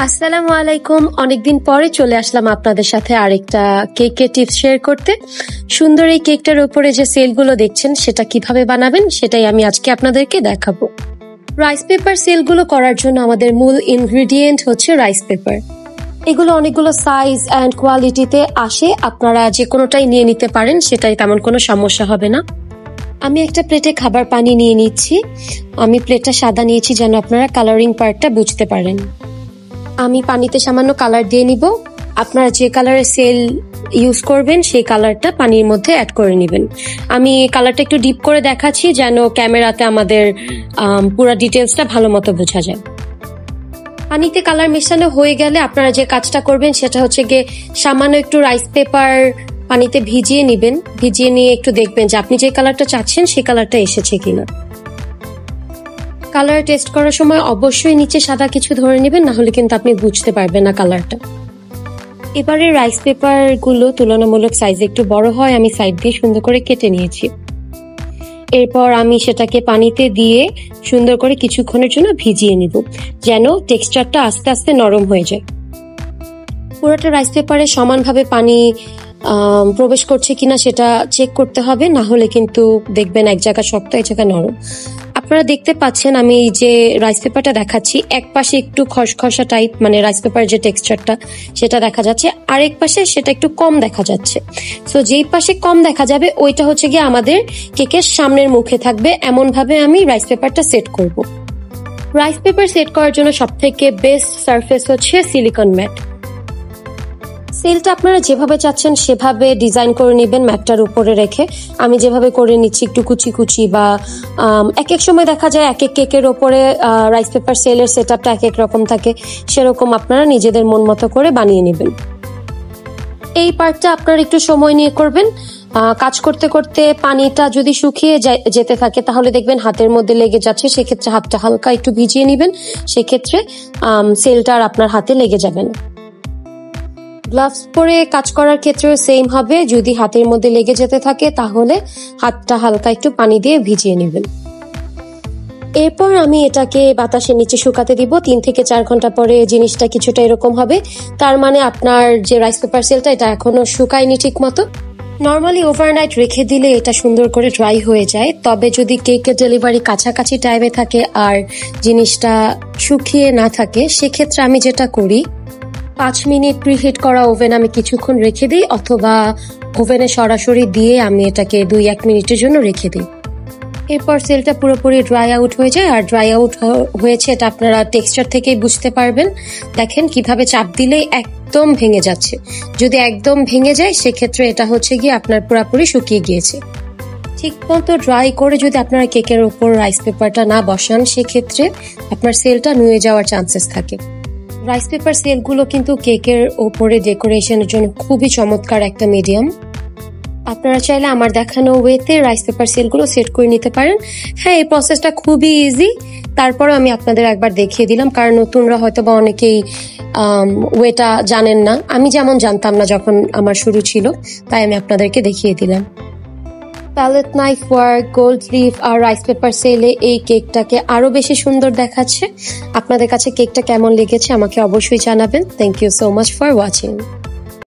আসসালামু আলাইকুম। অনেকদিন পরে চলে আসলাম আপনাদের সাথে আরেকটা কেকের টিপস শেয়ার করতে। সুন্দর এই কেকটার উপরে যে সেলগুলো দেখছেন সেটা কিভাবে বানাবেন সেটাই আমি আজকে আপনাদেরকে দেখাবো। রাইস পেপার সেলগুলো করার জন্য আমাদের মূল ইনগ্রিডিয়েন্ট হচ্ছে রাইস পেপার। এগুলো অনেকগুলো সাইজ অ্যান্ড কোয়ালিটিতে আসে, আপনারা যে কোনোটাই নিয়ে নিতে পারেন, সেটাই তেমন কোনো সমস্যা হবে না। আমি একটা প্লেটে খাবার পানি নিয়ে নিচ্ছি। আমি প্লেটটা সাদা নিয়েছি যেন আপনারা কালারিং পার্টটা বুঝতে পারেন। আমি পানিতে সামান্য কালার দিয়ে নিব। আপনারা যে কালারের সেল ইউজ করবেন সেই কালারটা পানির মধ্যে অ্যাড করে নেবেন। আমি কালারটা একটু ডিপ করে দেখাচ্ছি যেন ক্যামেরাতে আমাদের পুরো ডিটেলসটা ভালো মতো বোঝা যায়। পানিতে কালার মেশানো হয়ে গেলে আপনারা যে কাজটা করবেন সেটা হচ্ছে গিয়ে সামান্য একটু রাইস পেপার পানিতে ভিজিয়ে নেবেন। ভিজিয়ে নিয়ে একটু দেখবেন যে আপনি যে কালারটা চাচ্ছেন সেই কালারটা এসেছে কিনা। কালার টেস্ট করার সময় অবশ্যই নিচে সাদা কিছু ধরে নেবেন, না হলে কিন্তু আপনি বুঝতে পারবেন না কালারটা। এবারে রাইস পেপার গুলো তুলনামূলক সাইজে একটু বড় হয়, আমি সাইড দিয়ে সুন্দর করে কেটে নিয়েছি। এরপর আমি সেটাকে পানিতে দিয়ে সুন্দর করে কিছুক্ষণের জন্য ভিজিয়ে নিব যেন টেক্সচারটা আস্তে আস্তে নরম হয়ে যায়। পুরোটা রাইস পেপারে সমানভাবে পানি প্রবেশ করছে কিনা সেটা চেক করতে হবে, না হলে কিন্তু দেখবেন এক জায়গা শক্ত এক জায়গা নরম। আপনারা দেখতে পাচ্ছেন আমি যে রাইস পেপারটা দেখাচ্ছি, এক পাশে একটু খসখসা টাইপ, মানে রাইস পেপার যে টেক্সচারটা সেটা দেখা যাচ্ছে, আরেক পাশে সেটা একটু কম দেখা যাচ্ছে। সো যেই পাশে কম দেখা যাবে ওইটা হচ্ছে গিয়ে আমাদের কেকের সামনের মুখে থাকবে, এমন ভাবে আমি রাইস পেপারটা সেট করব। রাইস পেপার সেট করার জন্য সবথেকে বেস্ট সারফেস হচ্ছে সিলিকন ম্যাট। সেলটা আপনারা যেভাবে চাচ্ছেন সেভাবে ডিজাইন করে নেবেন ম্যাটটার উপরে রেখে। আমি যেভাবে করে নিচ্ছি একটু কুচি কুচি, বা এক এক সময় দেখা যায় এক এক কেকের ওপরে রাইস পেপার সেলের সেটআপটা এক এক রকম থাকে, সেরকম আপনারা নিজেদের মন মতো করে বানিয়ে নেবেন। এই পার্টটা আপনারা একটু সময় নিয়ে করবেন। কাজ করতে করতে পানিটা যদি শুকিয়ে যেতে থাকে তাহলে দেখবেন হাতের মধ্যে লেগে যাচ্ছে, সেক্ষেত্রে হাতটা হালকা একটু ভিজিয়ে নেবেন, সেক্ষেত্রে সেলটা আর আপনার হাতে লেগে যাবে না। গ্লাভস পরে কাজ করার ক্ষেত্রেও সেম হবে, যদি হাতের মধ্যে লেগে যেতে থাকে তাহলে হাতটা হালকা একটু পানি দিয়ে ভিজিয়ে নেবেন। এরপর আমি এটাকে বাতাসের নিচে শুকাতে দিব। 3 থেকে 4 ঘন্টা পরে জিনিসটা কিছুটা এরকম হবে, তার মানে আপনার যে রাইস পেপার সেলটা এটা এখনো শুকায়নি ঠিক মতো। নর্মালি ওভারনাইট রেখে দিলে এটা সুন্দর করে ড্রাই হয়ে যায়, তবে যদি কেকের ডেলিভারি কাছাকাছি টাইমে থাকে আর জিনিসটা শুকিয়ে না থাকে, সেক্ষেত্রে আমি যেটা করি 5 মিনিট প্রিহিট করা ওভেন আমি কিছুক্ষণ রেখে দিই, অথবা ওভেনে সরাসরি দিয়ে আমি এটাকে 2-1 মিনিটের জন্য রেখে দিই। এরপর সেলটা পুরোপুরি ড্রাই আউট হয়ে যায়, আর ড্রাই আউট হয়েছে এটা আপনারা টেক্সচার থেকেই বুঝতে পারবেন। দেখেন কিভাবে চাপ দিলেই একদম ভেঙে যাচ্ছে। যদি একদম ভেঙে যায় সেক্ষেত্রে এটা হচ্ছে গিয়ে আপনার পুরোপুরি শুকিয়ে গিয়েছে। ঠিক মতো ড্রাই করে যদি আপনারা কেকের উপর রাইস পেপারটা না বসান, সেক্ষেত্রে আপনার সেলটা নুয়ে যাওয়ার চান্সেস থাকে। রাইস পেপার সেলগুলো কিন্তু কেকের ওপরে ডেকোরেশনের জন্য খুবই চমৎকার একটা মিডিয়াম। আপনারা চাইলে আমার দেখানো ওয়েতে রাইস পেপার সেলগুলো সেট করে নিতে পারেন। হ্যাঁ, এই প্রসেসটা খুবই ইজি, তারপরে আমি আপনাদের একবার দেখিয়ে দিলাম, কারণ নতুনরা হয়তো বা অনেকেই ওয়েটা জানেন না। আমি যেমন জানতাম না যখন আমার শুরু ছিল, তাই আমি আপনাদেরকে দেখিয়ে দিলাম। Palette knife work, gold leaf আর রাইস পেপার সেলে এই কেকটাকে আরো বেশি সুন্দর দেখাচ্ছে। আপনাদের কাছে কেকটা কেমন লেগেছে আমাকে অবশ্যই জানাবেন। Thank you so much for watching.